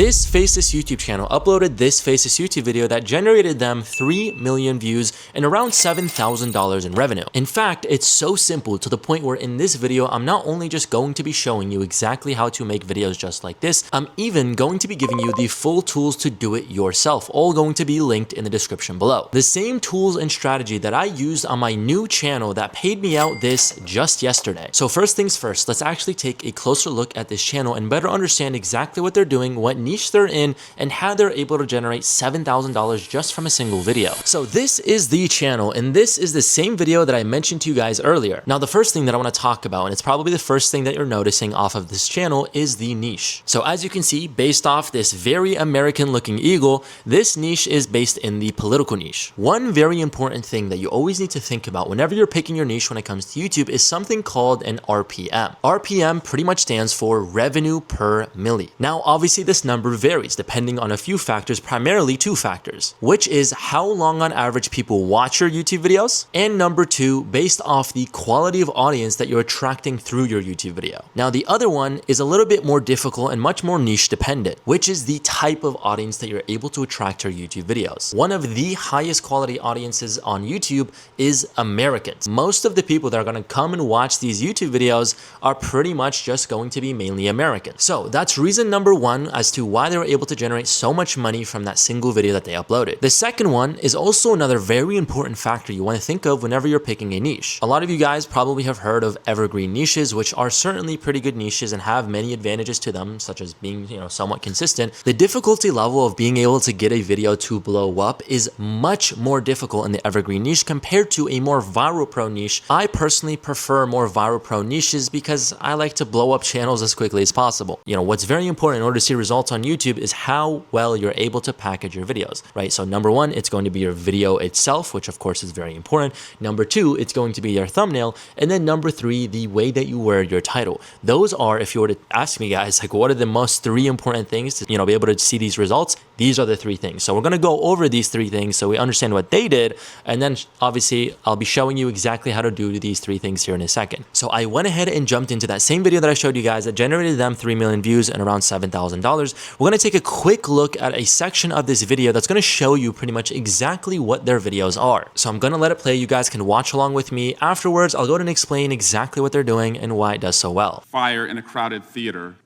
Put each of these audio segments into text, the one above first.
This Faceless YouTube channel uploaded this Faceless YouTube video that generated them 3 million views and around $7,000 in revenue. In fact, it's so simple to the point where in this video, I'm not only just going to be showing you exactly how to make videos just like this, I'm even going to be giving you the full tools to do it yourself, all going to be linked in the description below. The same tools and strategy that I used on my new channel that paid me out this just yesterday. So first things first, let's actually take a closer look at this channel and better understand exactly what they're doing, what niche they're in, and how they're able to generate $7,000 just from a single video. So this is the channel, and this is the same video that I mentioned to you guys earlier. Now, the first thing that I want to talk about, and it's probably the first thing that you're noticing off of this channel, is the niche. So as you can see, based off this very American looking eagle, this niche is based in the political niche. One very important thing that you always need to think about whenever you're picking your niche when it comes to YouTube is something called an RPM. RPM pretty much stands for revenue per milli. Now, obviously this number varies depending on a few factors, primarily two factors, which is how long on average people watch your YouTube videos, and number two, based off the quality of audience that you're attracting through your YouTube video. Now, the other one is a little bit more difficult and much more niche dependent, which is the type of audience that you're able to attract to your YouTube videos. One of the highest quality audiences on YouTube is Americans. Most of the people that are going to come and watch these YouTube videos are pretty much just going to be mainly Americans. So that's reason number one as to why they were able to generate so much money from that single video that they uploaded. The second one is also another very important factor you want to think of whenever you're picking a niche. A lot of you guys probably have heard of evergreen niches, which are certainly pretty good niches and have many advantages to them, such as being, somewhat consistent. The difficulty level of being able to get a video to blow up is much more difficult in the evergreen niche compared to a more viral pro niche. I personally prefer more viral pro niches because I like to blow up channels as quickly as possible. What's very important in order to see results on YouTube is how well you're able to package your videos, right? So number one, it's going to be your video itself, which of course is very important. Number two, it's going to be your thumbnail. And then number three, the way that you wear your title. Those are, if you were to ask me guys, like what are the most three important things to, be able to see these results? These are the three things. So we're going to go over these three things so we understand what they did. And then obviously I'll be showing you exactly how to do these three things here in a second. So I went ahead and jumped into that same video that I showed you guys that generated them 3 million views and around $7,000. We're going to take a quick look at a section of this video that's going to show you pretty much exactly what their videos are. So I'm going to let it play. You guys can watch along with me. Afterwards, I'll go ahead and explain exactly what they're doing and why it does so well. Fire in a crowded theater,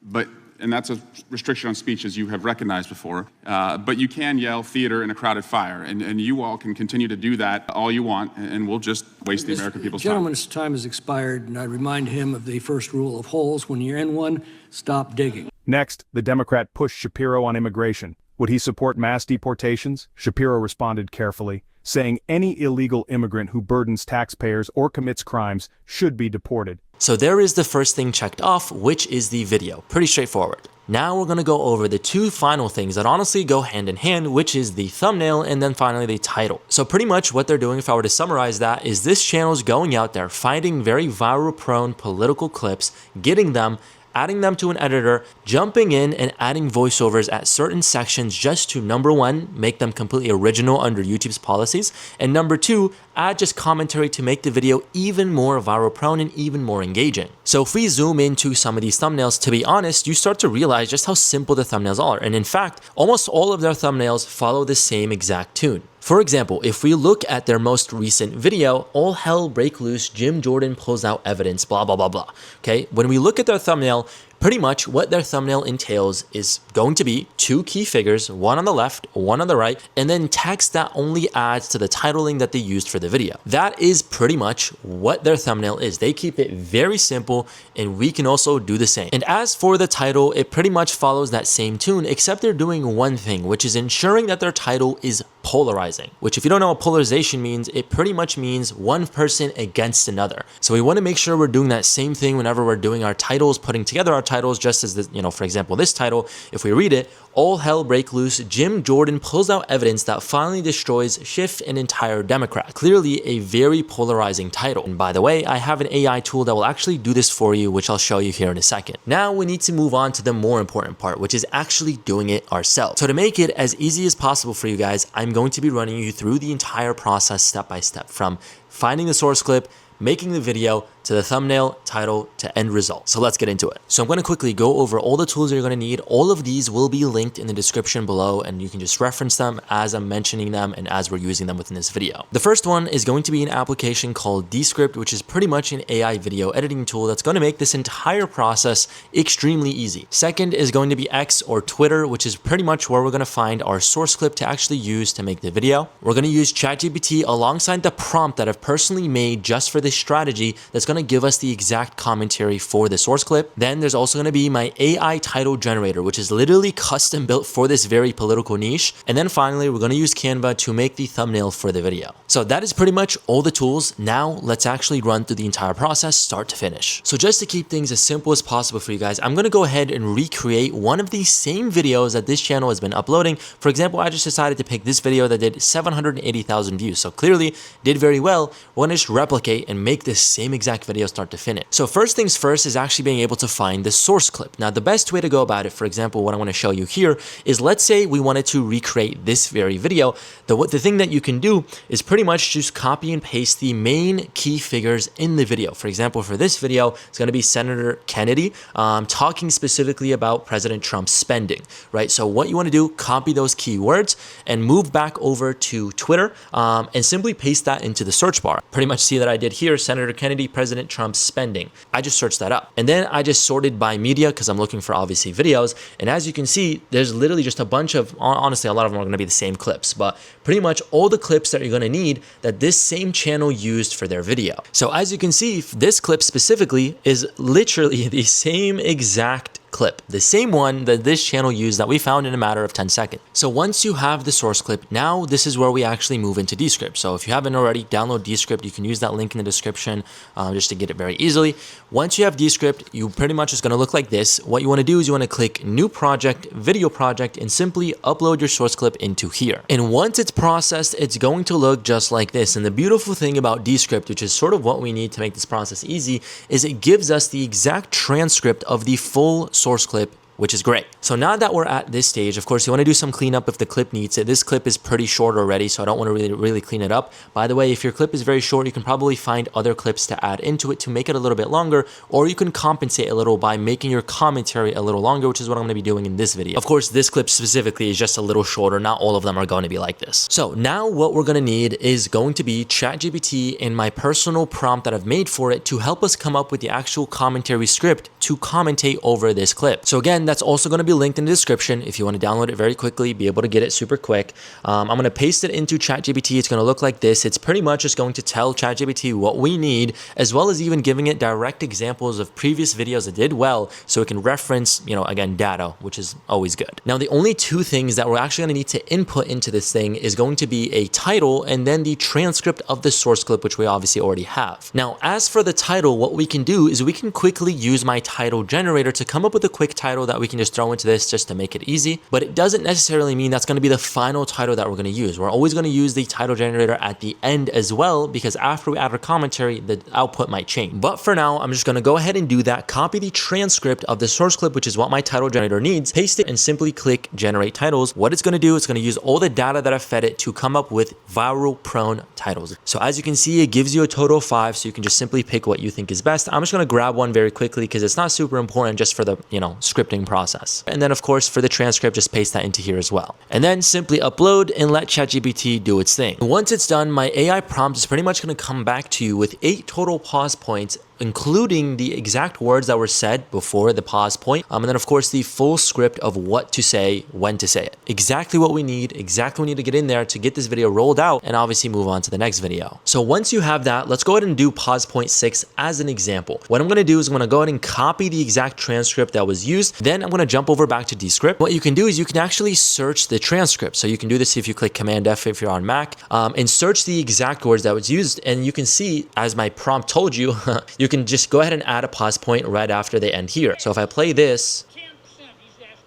and that's a restriction on speech, as you have recognized before. But you can yell theater in a crowded fire, and you all can continue to do that all you want, and we'll just waste the American people's time. The gentleman's time has expired, and I remind him of the first rule of holes. When you're in one, stop digging. Next, the Democrat pushed Shapiro on immigration. Would he support mass deportations? Shapiro responded carefully, saying any illegal immigrant who burdens taxpayers or commits crimes should be deported. So there is the first thing checked off, which is the video. Pretty straightforward. Now we're going to go over the two final things that honestly go hand in hand, which is the thumbnail and then finally the title. So pretty much what they're doing, if I were to summarize that, is this channel is going out there, finding very viral prone political clips, getting them, adding them to an editor, jumping in and adding voiceovers at certain sections just to, number one, make them completely original under YouTube's policies, and number two, add just commentary to make the video even more viral prone and even more engaging. So if we zoom into some of these thumbnails, to be honest, you start to realize just how simple the thumbnails are. And in fact, almost all of their thumbnails follow the same exact tune. For example, if we look at their most recent video, all hell break loose, Jim Jordan pulls out evidence, blah, blah, blah, blah. Okay, when we look at their thumbnail, pretty much what their thumbnail entails is going to be two key figures, one on the left, one on the right, and then text that only adds to the titling that they used for the video. That is pretty much what their thumbnail is. They keep it very simple, and we can also do the same. And as for the title, it pretty much follows that same tune, except they're doing one thing, which is ensuring that their title is polarizing, which if you don't know what polarization means, it pretty much means one person against another. So we want to make sure we're doing that same thing whenever we're doing our titles, putting together our titles, just as this, for example, this title, if we read it, all hell break loose, Jim Jordan pulls out evidence that finally destroys Schiff an entire Democrat. Clearly a very polarizing title. And by the way, I have an AI tool that will actually do this for you, which I'll show you here in a second. Now we need to move on to the more important part, which is actually doing it ourselves. So to make it as easy as possible for you guys, I'm going to be running you through the entire process step by step, from finding the source clip, making the video, to the thumbnail, title, to end result. So let's get into it. So I'm going to quickly go over all the tools that you're going to need. All of these will be linked in the description below, and you can just reference them as I'm mentioning them and as we're using them within this video. The first one is going to be an application called Descript, which is pretty much an AI video editing tool that's going to make this entire process extremely easy. Second is going to be X or Twitter, which is pretty much where we're going to find our source clip to actually use to make the video. We're going to use ChatGPT alongside the prompt that I've personally made just for this strategy that's going to give us the exact commentary for the source clip. Then there's also going to be my AI title generator, which is literally custom built for this very political niche. And then finally, we're going to use Canva to make the thumbnail for the video. So that is pretty much all the tools. Now let's actually run through the entire process start to finish. So just to keep things as simple as possible for you guys, I'm going to go ahead and recreate one of these same videos that this channel has been uploading. For example, I just decided to pick this video that did 780,000 views. So clearly did very well. We're going to just replicate and make this same exact video start to finish. So first things first is actually being able to find the source clip. Now the best way to go about it, for example, what I want to show you here is, let's say we wanted to recreate this very video. The thing that you can do is pretty much just copy and paste the main key figures in the video. For example, for this video, it's going to be Senator Kennedy talking specifically about President Trump's spending, right? So what you want to do, copy those keywords and move back over to Twitter and simply paste that into the search bar. Pretty much see that I did here, Senator Kennedy, President Trump's spending. I just searched that up. And then I just sorted by media because I'm looking for obviously videos. And as you can see, there's literally just a bunch of, honestly, a lot of them are going to be the same clips, but pretty much all the clips that you're going to need that this same channel used for their video. So as you can see, this clip specifically is literally the same exact clip, the same one that this channel used that we found in a matter of 10 seconds. So once you have the source clip, now this is where we actually move into Descript. So if you haven't already, download Descript. You can use that link in the description just to get it very easily. Once you have Descript, you pretty much is going to look like this. What you want to do is you want to click New Project, Video Project, and simply upload your source clip into here. And once it's processed, it's going to look just like this. And the beautiful thing about Descript, which is sort of what we need to make this process easy, is it gives us the exact transcript of the full source clip, which is great. So now that we're at this stage, of course, you want to do some cleanup if the clip needs it. This clip is pretty short already, so I don't want to really clean it up. By the way, if your clip is very short, you can probably find other clips to add into it to make it a little bit longer, or you can compensate a little by making your commentary a little longer, which is what I'm going to be doing in this video. Of course, this clip specifically is just a little shorter. Not all of them are going to be like this. So now what we're going to need is going to be ChatGPT and my personal prompt that I've made for it to help us come up with the actual commentary script to commentate over this clip. So again, that's also going to be linked in the description if you want to download it very quickly, be able to get it super quick. I'm going to paste it into ChatGPT. It's going to look like this. It's pretty much just going to tell ChatGPT what we need, as well as even giving it direct examples of previous videos that did well, so it can reference, again, data, which is always good. Now, the only two things that we're actually going to need to input into this thing is going to be a title and then the transcript of the source clip, which we obviously already have. Now, as for the title, what we can do is we can quickly use my title generator to come up with a quick title that we can just throw into this just to make it easy. But it doesn't necessarily mean that's going to be the final title that we're going to use. We're always going to use the title generator at the end as well, because after we add our commentary, the output might change. But for now, I'm just going to go ahead and do that. Copy the transcript of the source clip, which is what my title generator needs, paste it, and simply click generate titles. What it's going to do, it's going to use all the data that I fed it to come up with viral prone titles. So as you can see, it gives you a total of 5, so you can just simply pick what you think is best. I'm just going to grab one very quickly because it's not super important, just for the scripting process. And then of course for the transcript, just paste that into here as well. And then simply upload and let ChatGPT do its thing. Once it's done, my AI prompt is pretty much going to come back to you with 8 total pause points, including the exact words that were said before the pause point. And then of course the full script of what to say, when to say it. Exactly what we need, to get in there to get this video rolled out and obviously move on to the next video. So once you have that, let's go ahead and do pause point 6 as an example. What I'm going to do is I'm going to go ahead and copy the exact transcript that was used. Then I'm going to jump over back to Descript. What you can do is you can actually search the transcript. So you can do this if you click Command F if you're on Mac, and search the exact words that was used. And you can see, as my prompt told you, you can just go ahead and add a pause point right after they end here. So if I play this,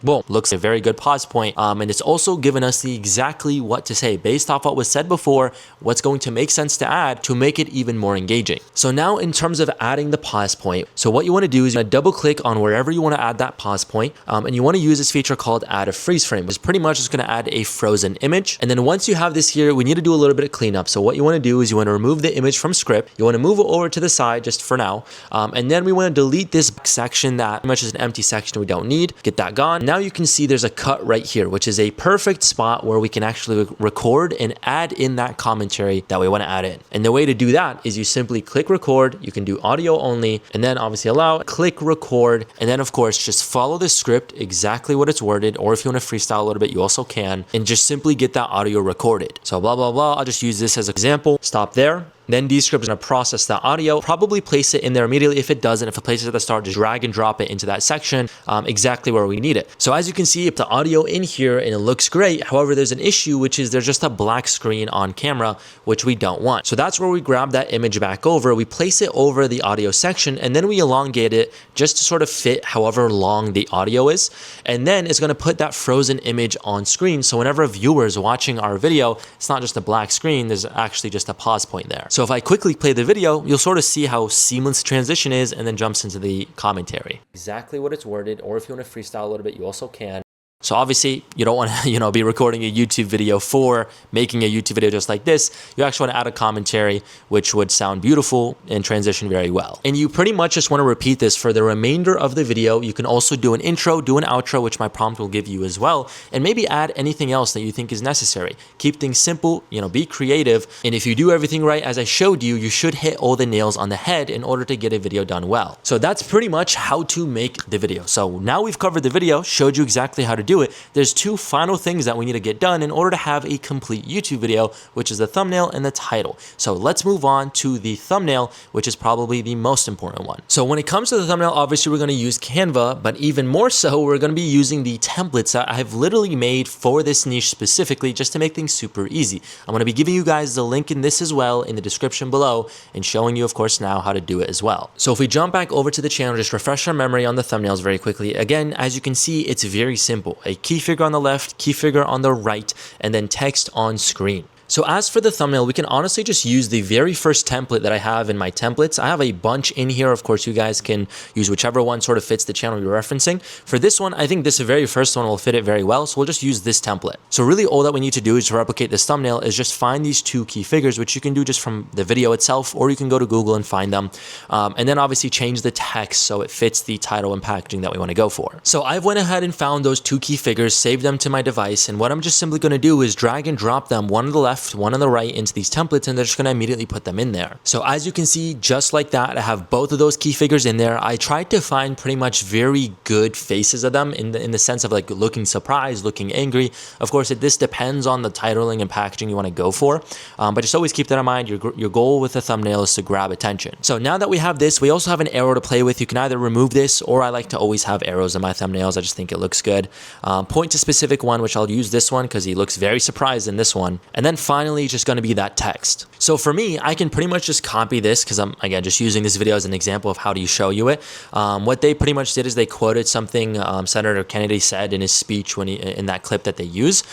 Boom, looks a very good pause point. And it's also given us the exactly what to say based off what was said before, what's going to make sense to add to make it even more engaging. So now in terms of adding the pause point, so what you want to do is you want to double click on wherever you want to add that pause point, and you want to use this feature called add a freeze frame. It's pretty much just going to add a frozen image. And then once you have this here, we need to do a little bit of cleanup. So what you want to do is you want to remove the image from script. You want to move it over to the side just for now. And then we want to delete this section that pretty much is an empty section we don't need. Get that gone. Now you can see there's a cut right here, which is a perfect spot where we can actually record and add in that commentary that we want to add in. And the way to do that is you simply click record. You can do audio only, and then obviously allow, click record, and then of course just follow the script exactly what it's worded, or if you want to freestyle a little bit, you also can, and just simply get that audio recorded. So blah, blah, blah. I'll just use this as an example. Stop there. Then Descript is going to process that audio, probably place it in there immediately. If it doesn't, if it places it at the start, just drag and drop it into that section exactly where we need it. So as you can see, the audio in here and it looks great. However, there's an issue, which is there's just a black screen on camera, which we don't want. So that's where we grab that image back over, we place it over the audio section, and then we elongate it just to sort of fit however long the audio is. And then it's going to put that frozen image on screen. So whenever a viewer is watching our video, it's not just a black screen, there's actually just a pause point there. So if I quickly play the video, you'll sort of see how seamless the transition is, and then jumps into the commentary. Exactly what it's worded, or if you want to freestyle a little bit, you also can. So obviously you don't want to, be recording a YouTube video for making a YouTube video just like this. You actually want to add a commentary, which would sound beautiful and transition very well. And you pretty much just want to repeat this for the remainder of the video. You can also do an intro, do an outro, which my prompt will give you as well. And maybe add anything else that you think is necessary. Keep things simple, be creative. And if you do everything right, as I showed you, you should hit all the nails on the head in order to get a video done well. So that's pretty much how to make the video. So now we've covered the video, showed you exactly how to do it. There's two final things that we need to get done in order to have a complete YouTube video, which is the thumbnail and the title. So let's move on to the thumbnail, which is probably the most important one. So when it comes to the thumbnail, obviously we're going to use Canva, but even more so, we're going to be using the templates that I've literally made for this niche specifically, just to make things super easy. I'm going to be giving you guys the link in this as well in the description below, and showing you, of course, now how to do it as well. So if we jump back over to the channel, just refresh our memory on the thumbnails very quickly. Again, as you can see, it's very simple. A key figure on the left, key figure on the right, and then text on screen. So as for the thumbnail, we can honestly just use the very first template that I have in my templates. I have a bunch in here. Of course, you guys can use whichever one sort of fits the channel you're referencing. For this one, I think this very first one will fit it very well. So we'll just use this template. So really all that we need to do is to replicate this thumbnail is just find these two key figures, which you can do just from the video itself, or you can go to Google and find them. And then obviously change the text so it fits the title and packaging that we want to go for. So I've went ahead and found those two key figures, saved them to my device. And what I'm just simply going to do is drag and drop them, one on the left, one on the right, into these templates, and they're just going to immediately put them in there. So as you can see, just like that, I have both of those key figures in there. I tried to find pretty much very good faces of them in the sense of like looking surprised, looking angry. Of course, this depends on the titling and packaging you want to go for, but just always keep that in mind. Your goal with the thumbnail is to grab attention. So now that we have this, we also have an arrow to play with. You can either remove this, or I like to always have arrows in my thumbnails. I just think it looks good. Point to specific one, which I'll use this one because he looks very surprised in this one. And then finally, just going to be that text. So for me, I can pretty much just copy this because I'm, again, just using this video as an example of how to show you it. What they pretty much did is they quoted something Senator Kennedy said in his speech when in that clip that they use,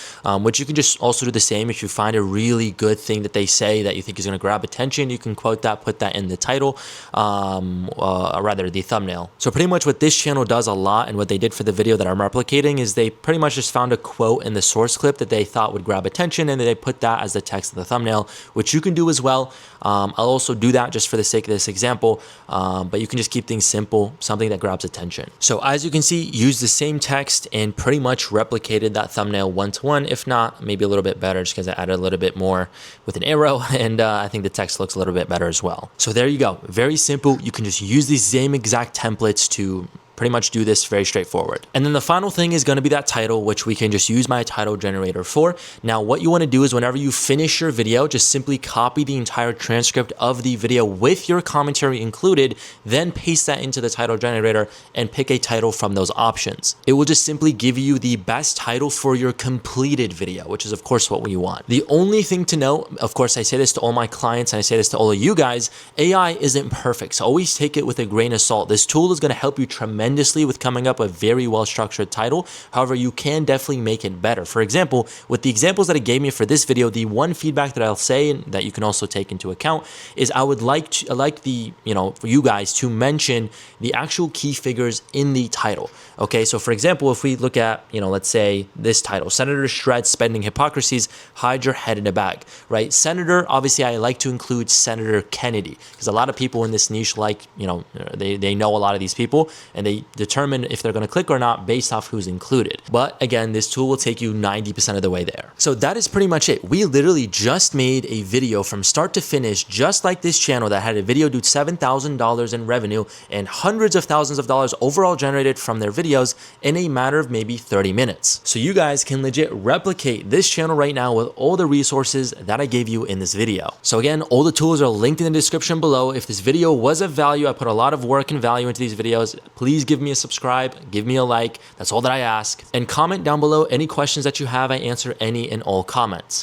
which you can just also do the same. If you find a really good thing that they say that you think is going to grab attention, you can quote that, put that in the title, rather the thumbnail. So pretty much what this channel does a lot, and what they did for the video that I'm replicating, is they pretty much just found a quote in the source clip that they thought would grab attention, and they put that as the text of the thumbnail, which you can do as well. I'll also do that just for the sake of this example, but you can just keep things simple, something that grabs attention. So as you can see, use the same text and pretty much replicated that thumbnail one-to-one, if not maybe a little bit better, just because I added a little bit more with an arrow, and I think the text looks a little bit better as well. So there you go, very simple. You can just use these same exact templates to pretty much do this very straightforward. And then the final thing is going to be that title, which we can just use my title generator for. Now, what you want to do is whenever you finish your video, just simply copy the entire transcript of the video with your commentary included, then paste that into the title generator and pick a title from those options. It will just simply give you the best title for your completed video, which is of course what we want. The only thing to note, of course, I say this to all my clients and I say this to all of you guys, AI isn't perfect. So always take it with a grain of salt. This tool is going to help you tremendously tremendously with coming up with a very well-structured title. However, you can definitely make it better. For example, with the examples that it gave me for this video, the one feedback that I'll say that you can also take into account is I would like for you guys to mention the actual key figures in the title. Okay, so for example, if we look at, let's say this title, Senator Shred Spending Hypocrisies, Hide Your Head in a Bag, right? Senator, obviously I like to include Senator Kennedy because a lot of people in this niche they know a lot of these people and they determine if they're going to click or not based off who's included. But again, this tool will take you 90% of the way there. So that is pretty much it. We literally just made a video from start to finish, just like this channel that had a video do $7,000 in revenue and hundreds of thousands of dollars overall generated from their videos in a matter of maybe 30 minutes. So you guys can legit replicate this channel right now with all the resources that I gave you in this video. So again, all the tools are linked in the description below. If this video was of value, I put a lot of work and value into these videos, please give me a subscribe, give me a like. That's all that I ask. And comment down below any questions that you have. I answer any and all comments.